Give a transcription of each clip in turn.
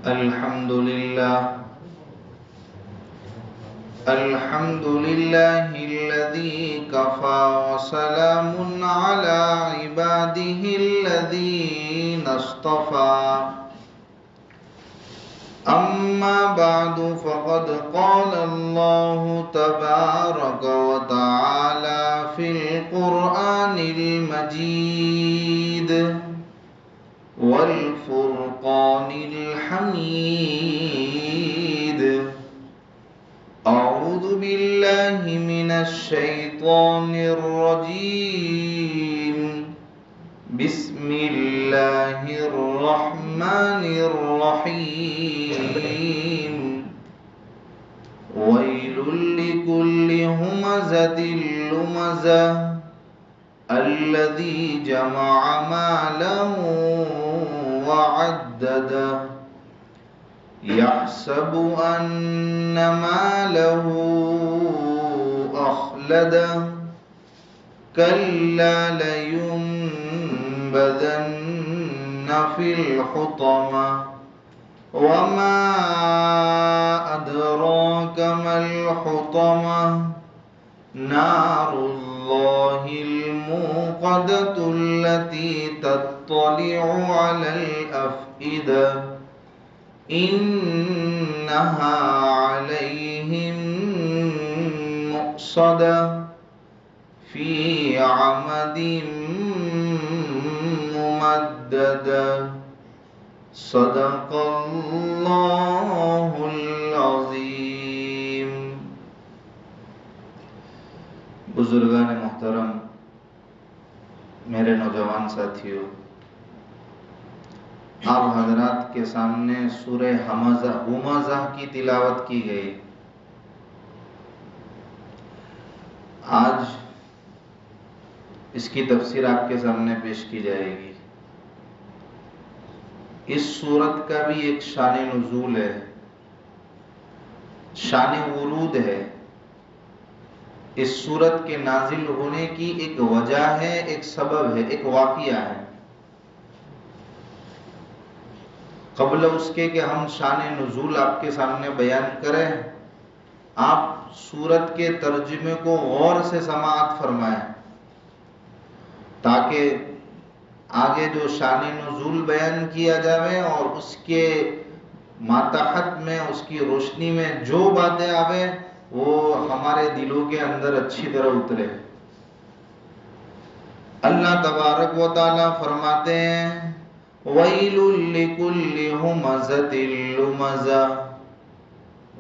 الحمد لله الذي كفى وسلام على عباده الذين اصطفى أما بعد فقد قال الله تبارك وتعالى في القرآن المجيد والفرقان الحميد. أعوذ بالله من الشيطان الرجيم. بسم الله الرحمن الرحيم. ويل لكل همزة لمزة الذي جمع مالا وعدده يحسب أن ماله أخلده كلا لينبذن في الحطمة وما أدراك ما الحطمة نار الله الموقدة التي تطلع على الأفئدة إنها عليهم مؤصدة في عمد ممددة. صدق الله العظيم. بزرگان محترم، میرے نوجوان ساتھیوں، آپ حضرات کے سامنے سورہ ہمزہ کی تلاوت کی گئی. آج اس کی تفسیر آپ کے سامنے پیش کی جائے گی. اس سورت کا بھی ایک شان نزول ہے، شان ورود ہے. اس سورت کے نازل ہونے کی ایک وجہ ہے، ایک سبب ہے، ایک واقعہ ہے. قبل اس کے کہ ہم شان نزول آپ کے سامنے بیان کریں، آپ سورت کے ترجمے کو غور سے سماعت فرمائیں تاکہ آگے جو شان نزول بیان کیا جائے اور اس کے ماتحت میں، اس کی روشنی میں جو باتیں آوے وہ ہمارے دلوں کے اندر اچھی طرح اترے. اللہ تبارک و تعالی فرماتے ہیں وَيْلٌ لِكُلِّ هُمَزَةٍ لُمَزَةٍ.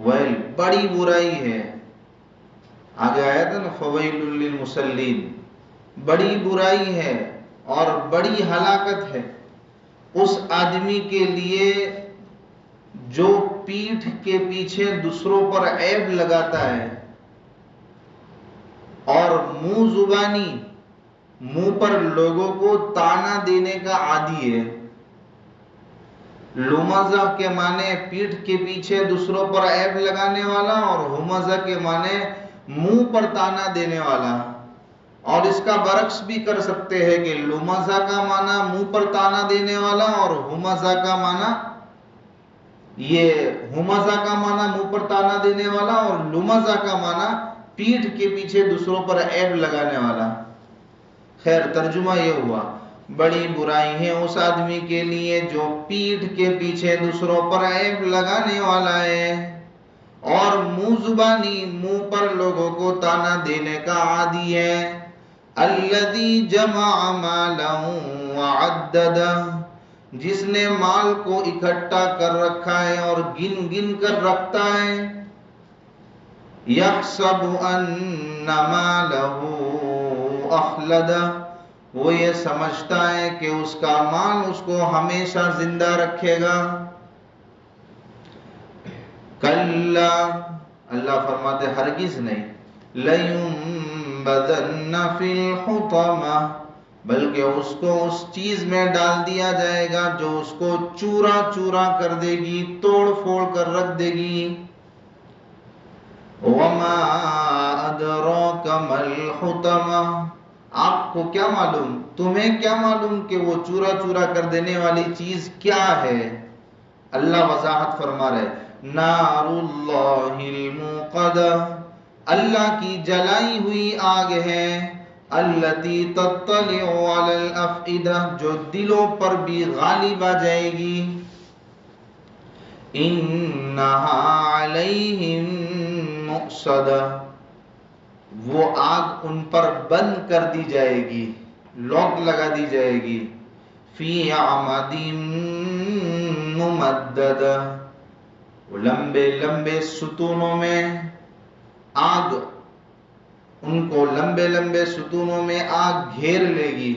ویل بڑی برائی ہے. آگے آیا تھا نا فَوَيْلٌ لِلْمُصَلِّينَ. بڑی برائی ہے اور بڑی ہلاکت ہے اس آدمی کے لیے جو پیٹھ کے پیچھے دوسروں پر عیب لگاتا ہے اور منہ زبانی منہ پر لوگوں کو طعنہ دینے کا عادی ہے. لمزہ کے معنی پیٹھ کے پیچھے دوسروں پر عیب لگانے والا اور ہمزہ کے معنی منہ پر طعنہ دینے والا. اور اس کا برعکس بھی کر سکتے ہیں کہ لمزہ کا معنی منہ پر طعنہ دینے والا اور ہمزہ کا معنی منہ پر طعنہ دینے والا اور لمزہ کا معنی پیٹھ کے پیچھے دوسروں پر عیب لگانے والا. خیر ترجمہ یہ ہوا بڑی برائی ہے اس آدمی کے لیے جو پیٹھ کے پیچھے دوسروں پر عیب لگانے والا ہے اور منہ زبانی منہ پر لوگوں کو طعنہ دینے کا عادی ہے. الذی جمع مالا وعددہ. جس نے مال کو اکٹھا کر رکھا ہے اور گن گن کر رکھتا ہے. یحسب ان مالہ اخلدہ. وہ یہ سمجھتا ہے کہ اس کا مال اس کو ہمیشہ زندہ رکھے گا. کلا. اللہ فرماتے ہرگز نہیں. لَيُنبَذَنَّ فِي الْحُطَمَةِ. بلکہ اس کو اس چیز میں ڈال دیا جائے گا جو اس کو چورا چورا کر دے گی، توڑ پھوڑ کر رکھ دے گی. وَمَا أَدْرَاكَ مَا الْحُطَمَةُ. آپ کو کیا معلوم، تمہیں کیا معلوم کہ وہ چورا چورا کر دینے والی چیز کیا ہے. اللہ وضاحت فرما رہے نار اللہ الموقدہ، اللہ کی جلائی ہوئی آگ ہے، التی تطلع علی الافئدہ، جو دلوں پر بھی غالب آ جائے گی، انہا علیہم مؤصدہ، وہ آگ ان پر بند کر دی جائے گی، لاک لگا دی جائے گی، فی عمد ممددہ، لمبے لمبے ستونوں میں آگ، ان کو لمبے لمبے ستونوں میں آگ گھیر لے گی،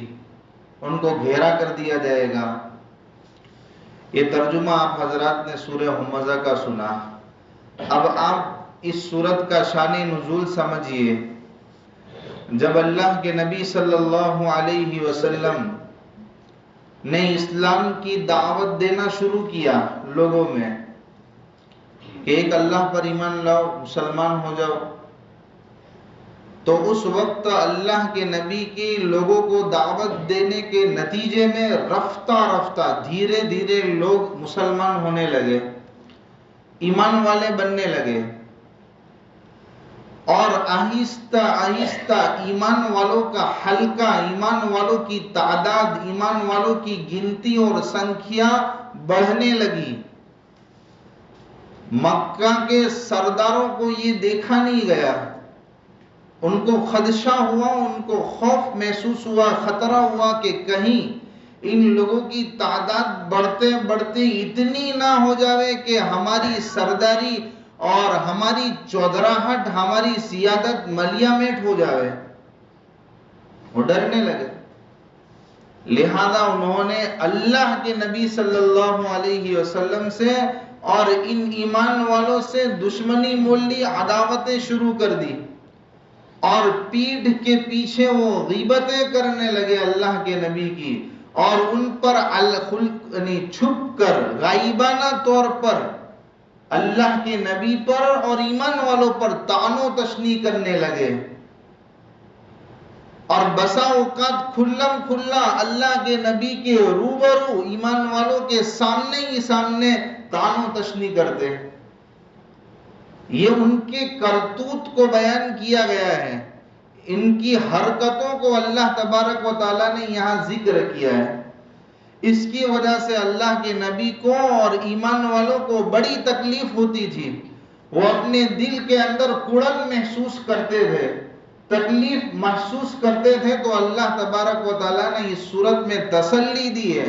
ان کو گھیرا کر دیا جائے گا۔ یہ ترجمہ آپ حضرات نے سورہ ہمزہ کا سنا۔ اب آپ اس سورت کا شان نزول سمجھیے۔ جب اللہ کے نبی صلی اللہ علیہ وسلم نے اسلام کی دعوت دینا شروع کیا لوگوں میں کہ ایک اللہ پر ایمان لاؤ، مسلمان ہو جاؤ، تو اس وقت اللہ کے نبی کی لوگوں کو دعوت دینے کے نتیجے میں رفتہ رفتہ دھیرے دھیرے لوگ مسلمان ہونے لگے، ایمان والے بننے لگے، اور آہستہ آہستہ ایمان والوں کا حلقہ، ایمان والوں کی تعداد، ایمان والوں کی گنتی اور سنکھیا بڑھنے لگی۔ مکہ کے سرداروں کو یہ دیکھا نہیں گیا، ان کو خدشہ ہوا، ان کو خوف محسوس ہوا، خطرہ ہوا کہ کہیں ان لوگوں کی تعداد بڑھتے بڑھتے اتنی نہ ہو جاوے کہ ہماری سرداری اور ہماری چودراہٹ، ہماری سیادت ملیا میٹ ہو جاوے۔ وہ ڈرنے لگے، لہذا انہوں نے اللہ کے نبی صلی اللہ علیہ وسلم سے اور ان ایمان والوں سے دشمنی مول لی، عداوتیں شروع کر دی، اور پیٹھ کے پیچھے وہ غیبتیں کرنے لگے اللہ کے نبی کی، اور ان پر چھپ کر غائبانہ طور پر اللہ کے نبی پر اور ایمان والوں پر طعن و تشنیع کرنے لگے، اور بسا اوقات کھلم کھلا اللہ کے نبی کے روبرو ایمان والوں کے سامنے ہی سامنے طعن و تشنیع کرتے۔ یہ ان کے کرتوت کو بیان کیا گیا ہے، ان کی حرکتوں کو اللہ تبارک و تعالیٰ نے یہاں ذکر کیا ہے۔ اس کی وجہ سے اللہ کے نبی کو اور ایمان والوں کو بڑی تکلیف ہوتی تھی، وہ اپنے دل کے اندر کڑن محسوس کرتے تھے، تکلیف محسوس کرتے تھے، تو اللہ تبارک و تعالیٰ نے اس صورت میں تسلی دی ہے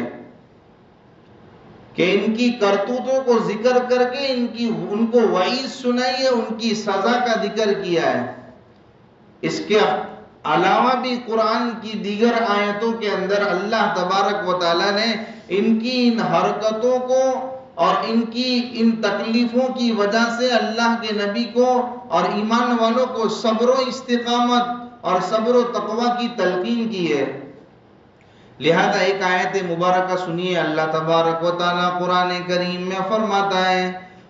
کہ ان کی کرتوتوں کو ذکر کر کے ان کو وعید سنائی ہے، ان کی سزا کا ذکر کیا ہے۔ اس کے علاوہ بھی قرآن کی دیگر آیتوں کے اندر اللہ تبارک و تعالیٰ نے ان کی ان حرکتوں کو اور ان کی ان تکلیفوں کی وجہ سے اللہ کے نبی کو اور ایمان والوں کو صبر و استقامت اور صبر و تقوی کی تلقین کی ہے۔ لہذا ایک آیت مبارکہ سنیے، اللہ تبارک و تعالیٰ قرآن کریم میں فرماتا ہے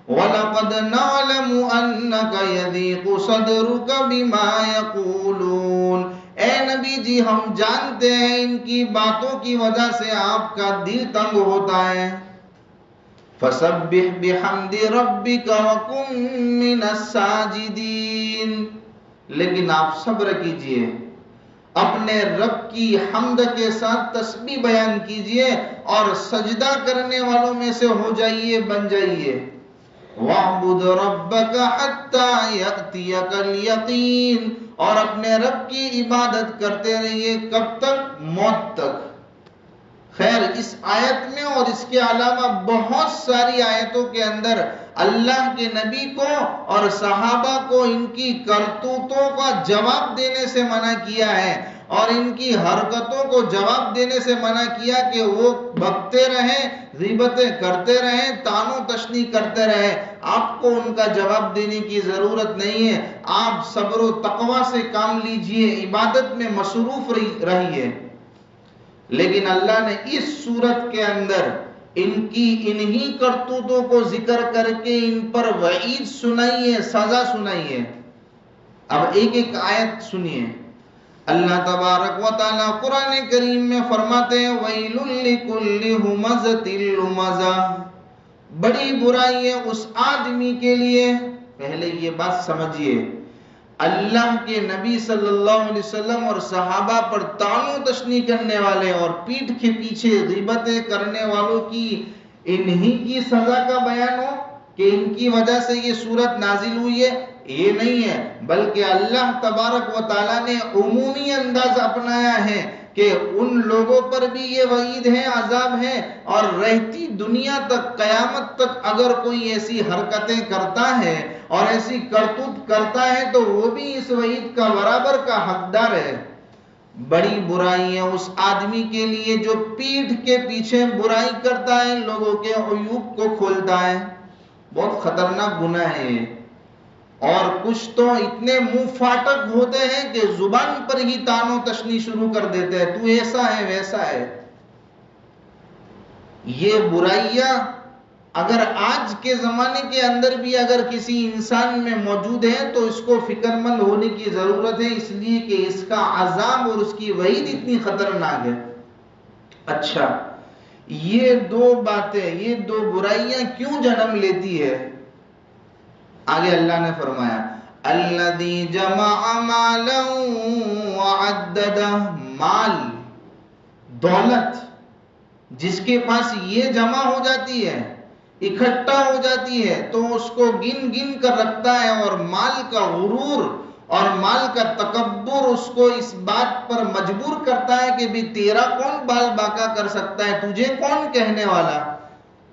وَلَقَدْ نَعْلَمُ أَنَّكَ يَضِيقُ صَدْرُكَ بِمَا يَقُولُونَ، اے نبی جی ہم جانتے ہیں ان کی باتوں کی وجہ سے آپ کا دل تنگ ہوتا ہے۔ فَسَبِّحْ بِحَمْدِ رَبِّكَ وَكُن مِّنَ السَّاجِدِينَ، لیکن آپ صبر کیجئے، اپنے رب کی حمد کے ساتھ تسبیح بیان کیجئے اور سجدہ کرنے والوں میں سے ہو جائیے، بن جائیے۔ وَاعْبُدْ رَبَّكَ حَتَّى يَأْتِيَكَ الْيَقِينُ، اور اپنے رب کی عبادت کرتے رہیے، کب تک؟ موت تک۔ خیر، اس آیت میں اور اس کے علاوہ بہت ساری آیتوں کے اندر اللہ کے نبی کو اور صحابہ کو ان کی کرتوتوں کا جواب دینے سے منع کیا ہے، اور ان کی حرکتوں کو جواب دینے سے منع کیا کہ وہ بکتے رہیں، غیبتیں کرتے رہیں، طعن و تشنیع کرتے رہیں۔ آپ کو ان کا جواب دینے کی ضرورت نہیں ہے، آپ صبر و تقوی سے کام لیجئے، عبادت میں مصروف رہیے۔ لیکن اللہ نے اس صورت کے اندر ان کی انہی کرتوتوں کو ذکر کر کے ان پر وعید سنائی ہے، سزا سنائی ہے۔ اب ایک ایک آیت سنیے۔ اللہ تبارک و تعالیٰ قرآن کریم میں فرماتے ہیں وَيْلٌ لِّكُلِّ هُمَزَةٍ لُمَزَةٍ، بڑی برائی ہے اس آدمی کے لیے. پہلے یہ بات سمجھیے، اللہ کے نبی صلی اللہ علیہ وسلم اور صحابہ پر طعن و تشنیع کرنے والے اور پیٹھ کے پیچھے غیبتیں کرنے والوں کی انہی کی سزا کا بیان ہو کہ ان کی وجہ سے یہ صورت نازل ہوئی ہے، یہ نہیں ہے، بلکہ اللہ تبارک و تعالیٰ نے عمومی انداز اپنایا ہے کہ ان لوگوں پر بھی یہ وعید ہے، عذاب ہے، اور رہتی دنیا تک، قیامت تک اگر کوئی ایسی حرکتیں کرتا ہے اور ایسی کرتوت کرتا ہے تو وہ بھی اس وعید کا برابر کا حقدار ہے. بڑی برائی ہے اس آدمی کے لیے جو پیٹھ کے پیچھے برائی کرتا ہے، لوگوں کے عیوب کو کھولتا ہے. بہت خطرناک گناہ ہے یہ. اور کچھ تو اتنے منہ فاٹک ہوتے ہیں کہ زبان پر ہی طعن و تشنیع شروع کر دیتے ہیں، تو ایسا ہے ویسا ہے. یہ برائیاں اگر آج کے زمانے کے اندر بھی اگر کسی انسان میں موجود ہے تو اس کو فکر مند ہونے کی ضرورت ہے، اس لیے کہ اس کا عذاب اور اس کی وعید اتنی خطرناک ہے. اچھا، یہ دو باتیں، یہ دو برائیاں کیوں جنم لیتی ہے؟ آگے اللہ نے فرمایا الذی جمع مالا وعددہ، مال، دولت جس کے پاس یہ جمع ہو جاتی ہے، اکٹھا ہو جاتی ہے، تو اس کو گن گن کر رکھتا ہے، اور مال کا غرور اور مال کا تکبر اس کو اس بات پر مجبور کرتا ہے کہ بھی تیرا کون بال باقا کر سکتا ہے، تجھے کون کہنے والا،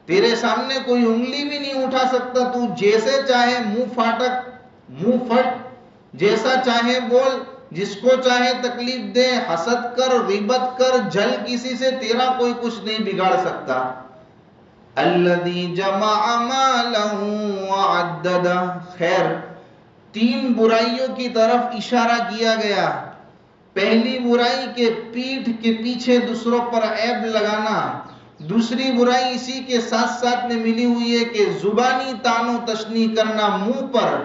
تیرے سامنے کوئی انگلی بھی نہیں اٹھا سکتا، تو جیسے چاہے منہ فاٹک، منہ پھٹ، جیسا چاہے بول، جس کو چاہے تکلیف دے، حسد کر، غیبت کر، جل کسی سے، تیرا کوئی کچھ نہیں بگاڑ سکتا. الذی جمع مالا وعددہ. خیر، تین برائیوں کی طرف اشارہ کیا گیا. پہلی برائی کے پیٹھ کے پیچھے دوسروں پر عیب لگانا. دوسری برائی اسی کے ساتھ ساتھ میں ملی ہوئی ہے کہ زبانی طعن و تشنیع کرنا منہ پر،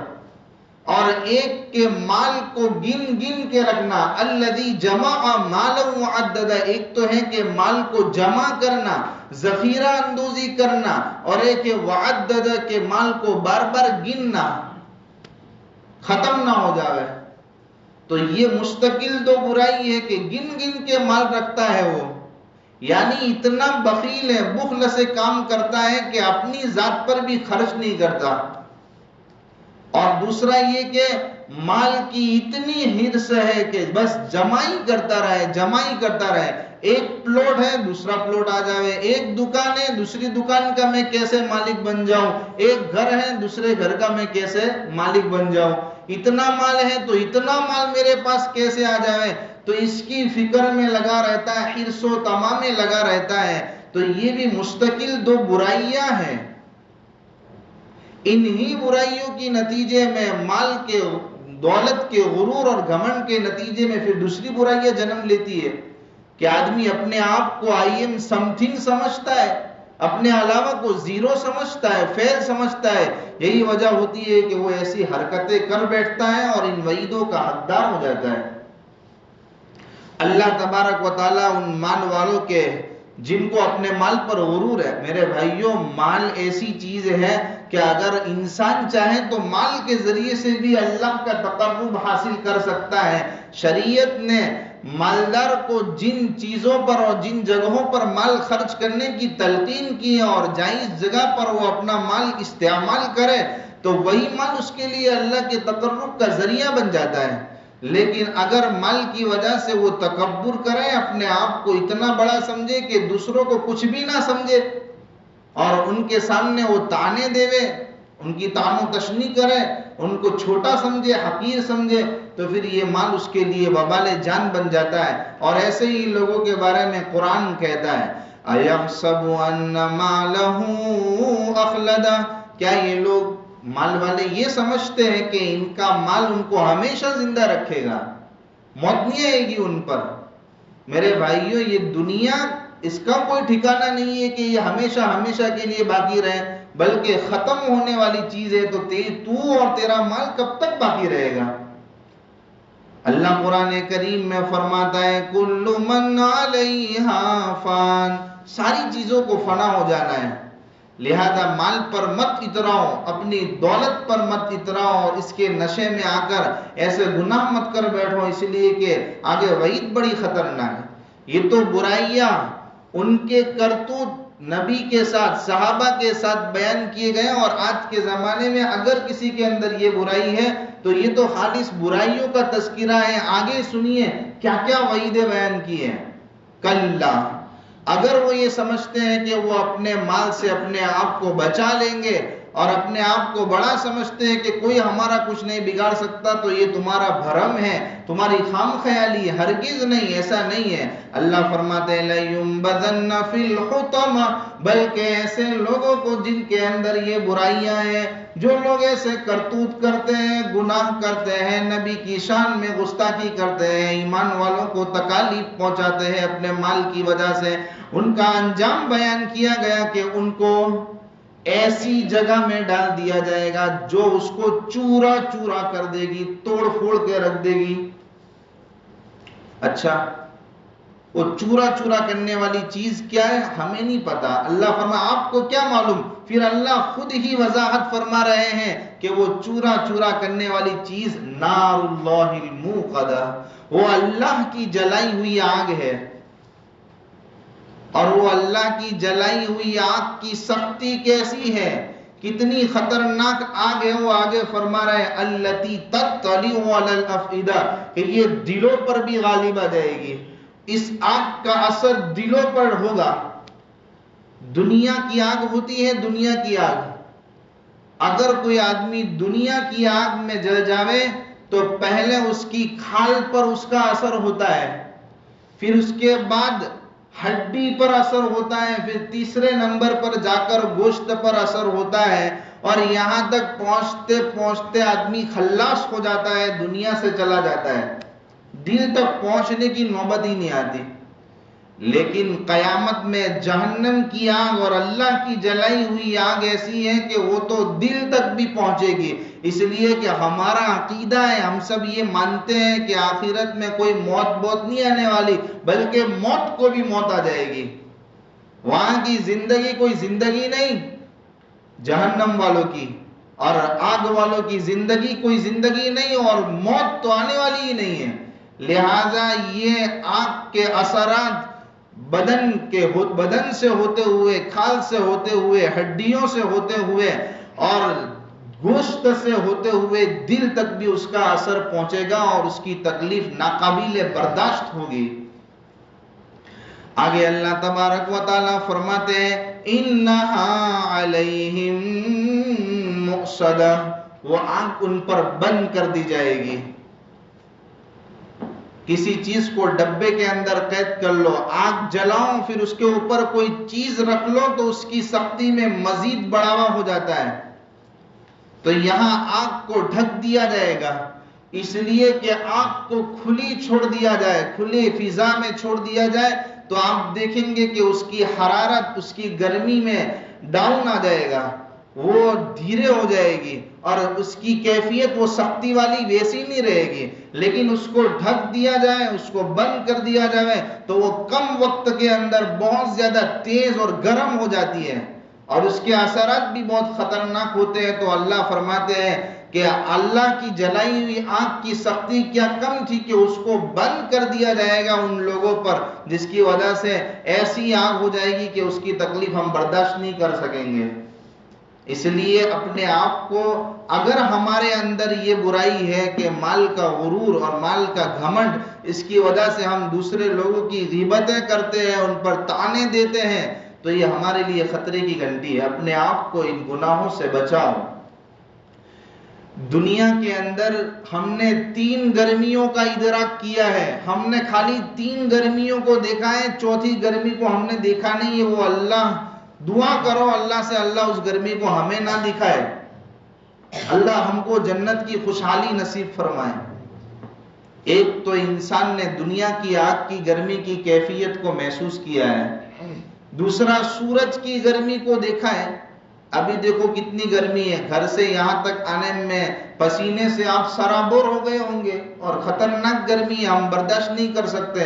اور ایک کے مال کو گن گن کے رکھنا. الذی جمع مالا وعددہ، ایک تو ہے کہ مال کو جمع کرنا، ذخیرہ اندوزی کرنا، اور ایک ہے وعددہ کہ مال کو بار بار گننا، ختم نہ ہو جاوے. تو یہ مستقل دو برائی ہے کہ گن گن کے مال رکھتا ہے وہ، یعنی اتنا بخیل ہے، بخل سے کام کرتا ہے کہ اپنی ذات پر بھی خرچ نہیں کرتا. اور دوسرا یہ کہ مال کی اتنی حرص ہے کہ بس جمع ہی کرتا رہے، جمع ہی کرتا رہے. ایک پلاٹ ہے، دوسرا پلاٹ آ جاوے، ایک دکان ہے، دوسری دکان کا میں کیسے مالک بن جاؤں، ایک گھر ہے، دوسرے گھر کا میں کیسے مالک بن جاؤں، اتنا مال ہے تو اتنا مال میرے پاس کیسے آ جاوے. تو اس کی فکر میں لگا رہتا ہے، حرص و طمع میں لگا رہتا ہے. تو یہ بھی مستقل دو برائیاں ہیں. انہی برائیوں کی نتیجے میں مال کے، دولت کے غرور اور گھمنڈ کے نتیجے میں پھر دوسری برائیاں جنم لیتی ہے کہ آدمی اپنے آپ کو آئی ایم سم تھنگ سمجھتا ہے، اپنے علاوہ کو زیرو سمجھتا ہے، فیل سمجھتا ہے. یہی وجہ ہوتی ہے کہ وہ ایسی حرکتیں کر بیٹھتا ہے اور ان وعیدوں کا حقدار ہو جاتا ہے. اللہ تبارک و تعالیٰ ان مال والوں کے جن کو اپنے مال پر غرور ہے، میرے بھائیوں مال ایسی چیز ہے کہ اگر انسان چاہے تو مال کے ذریعے سے بھی اللہ کا تقرب حاصل کر سکتا ہے. شریعت نے مالدار کو جن چیزوں پر اور جن جگہوں پر مال خرچ کرنے کی تلقین کی ہے اور جائز جگہ پر وہ اپنا مال استعمال کرے تو وہی مال اس کے لیے اللہ کے تقرب کا ذریعہ بن جاتا ہے. لیکن اگر مال کی وجہ سے وہ تکبر کرے، اپنے آپ کو اتنا بڑا سمجھے کہ دوسروں کو کچھ بھی نہ سمجھے اور ان کے سامنے وہ تانے دیوے، ان کی طعن و تشنیع کرے، ان کو چھوٹا سمجھے، حقیر سمجھے، تو پھر یہ مال اس کے لیے وبال جان بن جاتا ہے. اور ایسے ہی لوگوں کے بارے میں قرآن کہتا ہے اَيَحْسَبُ أَنَّ مَالَهُ أَخْلَدَ، کیا یہ لوگ مال والے یہ سمجھتے ہیں کہ ان کا مال ان کو ہمیشہ زندہ رکھے گا، موت نہیں آئے گی ان پر. میرے بھائیوں یہ دنیا، اس کا کوئی ٹھکانہ نہیں ہے کہ یہ ہمیشہ ہمیشہ کے لیے باقی رہے، بلکہ ختم ہونے والی چیز ہے. تو تو اور تیرا مال کب تک باقی رہے گا؟ اللہ قرآن کریم میں فرماتا ہے کل من علیہا فان، ساری چیزوں کو فنا ہو جانا ہے. لہذا مال پر مت اتراؤ، اپنی دولت پر مت اتراؤ، اور اس کے نشے میں آ کر ایسے گناہ مت کر بیٹھو، اس لیے کہ آگے وعید بڑی خطرناک ہے۔ یہ تو برائیاں ان کے کرتوت نبی کے ساتھ، صحابہ کے ساتھ بیان کیے گئے، اور آج کے زمانے میں اگر کسی کے اندر یہ برائی ہے تو یہ تو خالص برائیوں کا تذکرہ ہے۔ آگے سنیے کیا کیا وعیدیں بیان کی ہیں۔ کلا، اگر وہ یہ سمجھتے ہیں کہ وہ اپنے مال سے اپنے آپ کو بچا لیں گے اور اپنے آپ کو بڑا سمجھتے ہیں کہ کوئی ہمارا کچھ نہیں بگاڑ سکتا، تو یہ تمہارا بھرم ہے، تمہاری خام خیالی ہے، ہرگز نہیں، ایسا نہیں ہے۔ اللہ فرماتے ہیں لَيُنبَذَنَّ فِي الْحُطَمَةِ، بلکہ ایسے لوگوں کو جن کے اندر یہ برائیاں ہیں، جو لوگ ایسے کرتوت کرتے ہیں، گناہ کرتے ہیں، نبی کی شان میں گستاخی کرتے ہیں، ایمان والوں کو تکالیف پہنچاتے ہیں اپنے مال کی وجہ سے، ان کا انجام بیان کیا گیا کہ ان کو ایسی جگہ میں ڈال دیا جائے گا جو اس کو چورا چورا کر دے گی، توڑ پھوڑ کے رکھ دے گی۔ اچھا، وہ چورا چورا کرنے والی چیز کیا ہے ہمیں نہیں پتا، اللہ فرما آپ کو کیا معلوم؟ پھر اللہ خود ہی وضاحت فرما رہے ہیں کہ وہ چورا چورا کرنے والی چیز نار اللہ الموقدہ، وہ اللہ کی جلائی ہوئی آگ ہے، اور وہ اللہ کی جلائی ہوئی آگ کی سختی کیسی ہے، کتنی خطرناک آگ ہے، وہ آگے فرما رہے ہیں التی تطلع علی الافئدہ، کہ یہ دلوں پر بھی غالب آ جائے گی، اس آگ کا اثر دلوں پر ہوگا۔ دنیا کی آگ ہوتی ہے، دنیا کی آگ، اگر کوئی آدمی دنیا کی آگ میں جل جاوے تو پہلے اس کی کھال پر اس کا اثر ہوتا ہے، پھر اس کے بعد ہڈی پر اثر ہوتا ہے، پھر تیسرے نمبر پر جا کر گوشت پر اثر ہوتا ہے، اور یہاں تک پہنچتے پہنچتے آدمی خلاص ہو جاتا ہے، دنیا سے چلا جاتا ہے، دل تک پہنچنے کی نوبت ہی نہیں آتی۔ لیکن قیامت میں جہنم کی آگ اور اللہ کی جلائی ہوئی آگ ایسی ہے کہ وہ تو دل تک بھی پہنچے گی، اس لیے کہ ہمارا عقیدہ ہے، ہم سب یہ مانتے ہیں کہ آخرت میں کوئی موت بہت نہیں آنے والی، بلکہ موت کو بھی موت آ جائے گی، وہاں کی زندگی کوئی زندگی نہیں، جہنم والوں کی اور آگ والوں کی زندگی کوئی زندگی نہیں، اور موت تو آنے والی ہی نہیں ہے۔ لہٰذا یہ آگ کے اثرات بدن سے ہوتے ہوئے، کھال سے ہوتے ہوئے، ہڈیوں سے ہوتے ہوئے اور گوشت سے ہوتے ہوئے دل تک بھی اس کا اثر پہنچے گا، اور اس کی تکلیف ناقابل برداشت ہوگی۔ آگے اللہ تبارک و تعالیٰ فرماتے ہیں اِنَّهَا عَلَيْهِمْ مُؤْصَدَةٌ، وہ آگ ان پر بند کر دی جائے گی۔ کسی چیز کو ڈبے کے اندر قید کر لو، آگ جلاؤ، پھر اس کے اوپر کوئی چیز رکھ لو تو اس کی سختی میں مزید بڑھاوا ہو جاتا ہے، تو یہاں آگ کو ڈھک دیا جائے گا، اس لیے کہ آگ کو کھلی چھوڑ دیا جائے، کھلی فضا میں چھوڑ دیا جائے تو آپ دیکھیں گے کہ اس کی حرارت، اس کی گرمی میں ڈاؤن آ جائے گا، وہ دھیرے ہو جائے گی، اور اس کی کیفیت وہ سختی والی ویسی نہیں رہے گی۔ لیکن اس کو ڈھک دیا جائے، اس کو بند کر دیا جائے تو وہ کم وقت کے اندر بہت زیادہ تیز اور گرم ہو جاتی ہے، اور اس کے اثرات بھی بہت خطرناک ہوتے ہیں۔ تو اللہ فرماتے ہیں کہ اللہ کی جلائی ہوئی آگ کی سختی کیا کم تھی کہ اس کو بند کر دیا جائے گا ان لوگوں پر، جس کی وجہ سے ایسی آگ ہو جائے گی کہ اس کی تکلیف ہم برداشت نہیں کر سکیں گے۔ اس لیے اپنے آپ کو، اگر ہمارے اندر یہ برائی ہے کہ مال کا غرور اور مال کا گھمنڈ، اس کی وجہ سے ہم دوسرے لوگوں کی غیبتیں کرتے ہیں، ان پر طعنے دیتے ہیں، تو یہ ہمارے لیے خطرے کی گھنٹی ہے۔ اپنے آپ کو ان گناہوں سے بچاؤ۔ دنیا کے اندر ہم نے 3 گرمیوں کا ادراک کیا ہے، ہم نے خالی 3 گرمیوں کو دیکھا ہے، چوتھی گرمی کو ہم نے دیکھا نہیں ہے۔ وہ اللہ، دعا کرو اللہ سے اللہ اس گرمی کو ہمیں نہ دکھائے، اللہ ہم کو جنت کی خوشحالی نصیب فرمائے۔ ایک تو انسان نے دنیا کی آگ کی گرمی کی کیفیت کو محسوس کیا ہے، دوسرا سورج کی گرمی کو دیکھا ہے، ابھی دیکھو کتنی گرمی ہے، گھر سے یہاں تک آنے میں پسینے سے آپ سرابور ہو گئے ہوں گے، اور خطرناک گرمی ہے، ہم برداشت نہیں کر سکتے۔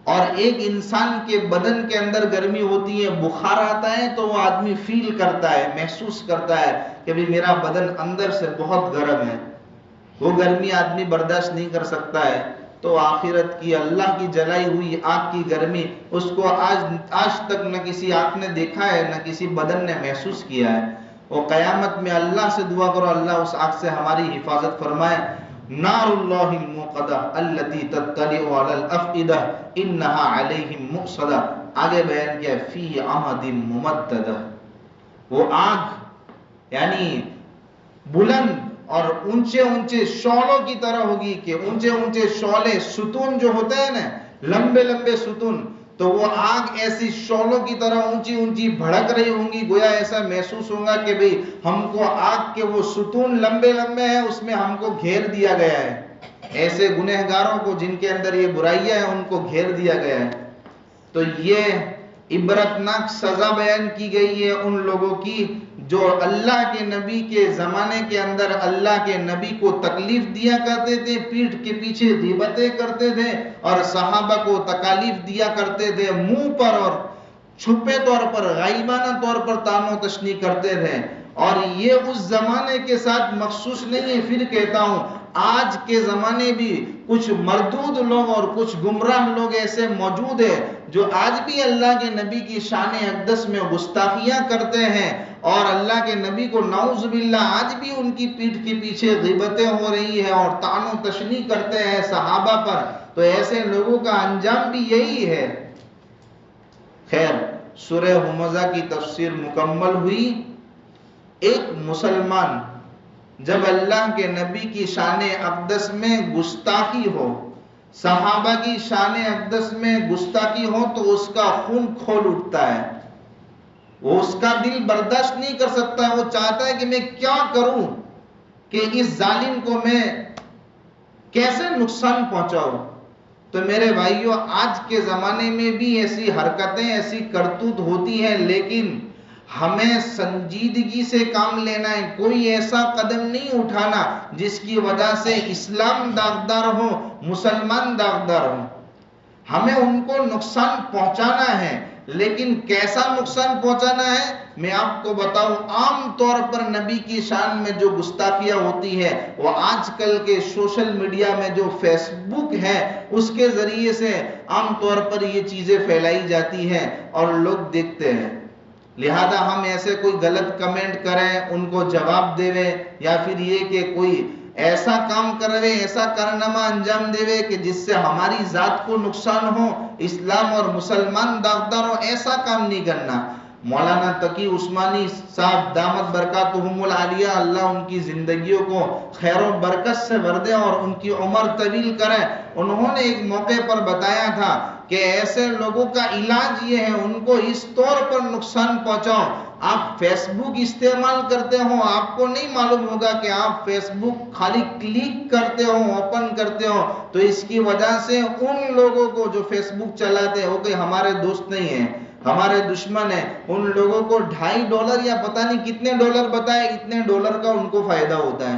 اور ایک انسان کے بدن کے اندر گرمی ہوتی ہے، بخار آتا ہے تو وہ آدمی فیل کرتا ہے، محسوس کرتا ہے کہ بھی میرا بدن اندر سے بہت گرم ہے، وہ گرمی آدمی برداشت نہیں کر سکتا ہے، تو آخرت کی اللہ کی جلائی ہوئی آگ کی گرمی اس کو آج تک نہ کسی آنکھ نے دیکھا ہے نہ کسی بدن نے محسوس کیا ہے۔ وہ قیامت میں اللہ سے دعا کرو اللہ اس آگ سے ہماری حفاظت فرمائے۔ نار اللہ الموقدہ التي تطلع علی الافئدہ انہا علیہم مؤصدہ، آگے بیان کیا فی عمد ممددہ، وہ آگ یعنی بلند اور اونچے اونچے شعلوں کی طرح ہوگی، کہ اونچے اونچے شعلے ستون جو ہوتے ہیں نا، لمبے لمبے ستون، تو وہ آگ ایسی شعلوں کی طرح اونچی اونچی بھڑک رہی ہوں گی، گویا ایسا محسوس ہوگا کہ بھئی ہم کو آگ کے وہ ستون لمبے لمبے ہیں، اس میں ہم کو گھیر دیا گیا ہے، ایسے گنہگاروں کو جن کے اندر یہ برائیاں ہیں ان کو گھیر دیا گیا ہے۔ تو یہ عبرتناک سزا بیان کی گئی ہے ان لوگوں کی جو اللہ کے نبی کے زمانے کے اندر اللہ کے نبی کو تکلیف دیا کرتے تھے، پیٹھ کے پیچھے غیبتیں کرتے تھے اور صحابہ کو تکالیف دیا کرتے تھے، منہ پر اور چھپے طور پر غائبانہ طور پر طعن و تشنیع کرتے تھے۔ اور یہ اس زمانے کے ساتھ مخصوص نہیں ہے، پھر کہتا ہوں آج کے زمانے بھی کچھ مردود لوگ اور کچھ گمراہ لوگ ایسے موجود ہیں جو آج بھی اللہ کے نبی کی شان اقدس میں گستاخیاں کرتے ہیں، اور اللہ کے نبی کو نعوذ باللہ آج بھی ان کی پیٹھ کے پیچھے غیبتیں ہو رہی ہیں اور طعن و تشنیع کرتے ہیں صحابہ پر۔ تو ایسے لوگوں کا انجام بھی یہی ہے۔ خیر، سورہ ہمزہ کی تفسیر مکمل ہوئی۔ ایک مسلمان جب اللہ کے نبی کی شان اقدس میں گستاخی ہو، صحابہ کی شان اقدس میں گستاخی ہو، تو اس کا خون کھول اٹھتا ہے، وہ اس کا دل برداشت نہیں کر سکتا، وہ چاہتا ہے کہ میں کیا کروں کہ اس ظالم کو میں کیسے نقصان پہنچاؤں۔ تو میرے بھائیوں، آج کے زمانے میں بھی ایسی حرکتیں ایسی کرتوت ہوتی ہیں، لیکن ہمیں سنجیدگی سے کام لینا ہے، کوئی ایسا قدم نہیں اٹھانا جس کی وجہ سے اسلام داغدار ہو، مسلمان داغدار ہو۔ ہمیں ان کو نقصان پہنچانا ہے، لیکن کیسا نقصان پہنچانا ہے میں آپ کو بتاؤں۔ عام طور پر نبی کی شان میں جو گستاخیاں ہوتی ہے وہ آج کل کے سوشل میڈیا میں جو فیس بک ہے اس کے ذریعے سے عام طور پر یہ چیزیں پھیلائی جاتی ہیں اور لوگ دیکھتے ہیں۔ لہذا ہم ایسے کوئی غلط کمنٹ کریں ان کو جواب دے یا پھر یہ کہ کوئی ایسا کام کرے، ایسا کارنامہ انجام دے کہ جس سے ہماری ذات کو نقصان ہو، اسلام اور مسلمان داغدار ہو، ایسا کام نہیں کرنا۔ مولانا تقی عثمانی صاحب دامت برکاتہم العالیہ، اللہ ان کی زندگیوں کو خیر و برکت سے بھر دے اور ان کی عمر طویل کرے، انہوں نے ایک موقع پر بتایا تھا کہ ایسے لوگوں کا علاج یہ ہے، ان کو اس طور پر نقصان پہنچاؤ۔ آپ فیس بک استعمال کرتے ہو، آپ کو نہیں معلوم ہوگا کہ آپ فیس بک خالی کلک کرتے ہو، اوپن کرتے ہو، تو اس کی وجہ سے ان لوگوں کو جو فیس بک چلاتے ہیں وہ کہ ہمارے دوست نہیں ہیں، ہمارے دشمن ہیں، ان لوگوں کو $2.5 یا پتہ نہیں کتنے ڈالر بتائے، اتنے ڈالر کا ان کو فائدہ ہوتا ہے۔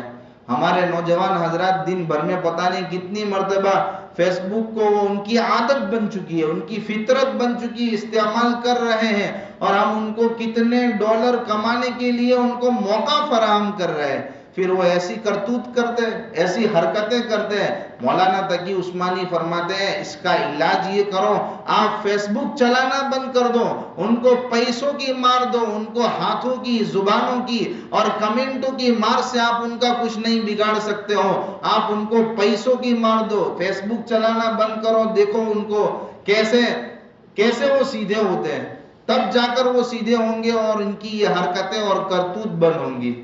ہمارے نوجوان حضرات دن بھر میں پتہ نہیں کتنی مرتبہ فیس بک کو ان کی عادت بن چکی ہے، ان کی فطرت بن چکی ہے، استعمال کر رہے ہیں، اور ہم ان کو کتنے ڈالر کمانے کے لیے ان کو موقع فراہم کر رہے ہیں، پھر وہ ایسی کرتوت کرتے ہیں، ایسی حرکتیں کرتے ہیں۔ مولانا تقی عثمانی فرماتے ہیں اس کا علاج یہ کرو، آپ فیس بک چلانا بند کر دو، ان کو پیسوں کی مار دو، ان کو ہاتھوں کی، زبانوں کی اور کمنٹوں کی مار سے آپ ان کا کچھ نہیں بگاڑ سکتے ہو، آپ ان کو پیسوں کی مار دو، فیس بک چلانا بند کرو، دیکھو ان کو کیسے وہ سیدھے ہوتے ہیں، تب جا کر وہ سیدھے ہوں گے اور ان کی یہ حرکتیں اور کرتوت بند ہوں گی۔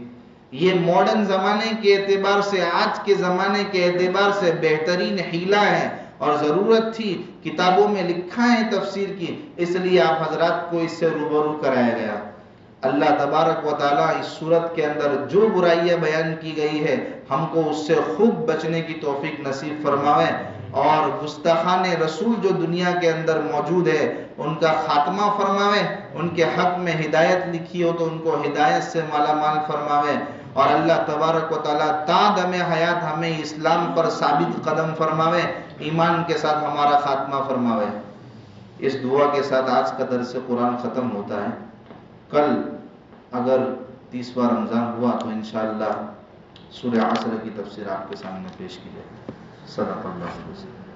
یہ ماڈرن زمانے کے اعتبار سے، آج کے زمانے کے اعتبار سے بہترین حیلہ ہے، اور ضرورت تھی، کتابوں میں لکھا ہے تفسیر کی، اس لیے آپ حضرات کو اس سے روبرو کرایا گیا۔ اللہ تبارک و تعالیٰ اس صورت کے اندر جو برائیاں بیان کی گئی ہے ہم کو اس سے خوب بچنے کی توفیق نصیب فرماوے، اور گستاخان رسول جو دنیا کے اندر موجود ہے ان کا خاتمہ فرماوے، ان کے حق میں ہدایت لکھی ہو تو ان کو ہدایت سے مالا مال فرماوے، اور اللہ تبارک و تعالیٰ تا دم حیات ہمیں اسلام پر ثابت قدم فرماوے، ایمان کے ساتھ ہمارا خاتمہ فرماوے۔ اس دعا کے ساتھ آج کا درس قرآن ختم ہوتا ہے. کل اگر 30واں رمضان ہوا تو انشاءاللہ سورہ عصر کی تفسیر آپ کے سامنے پیش کی جائے گی. صدق اللہ علیہ وسلم.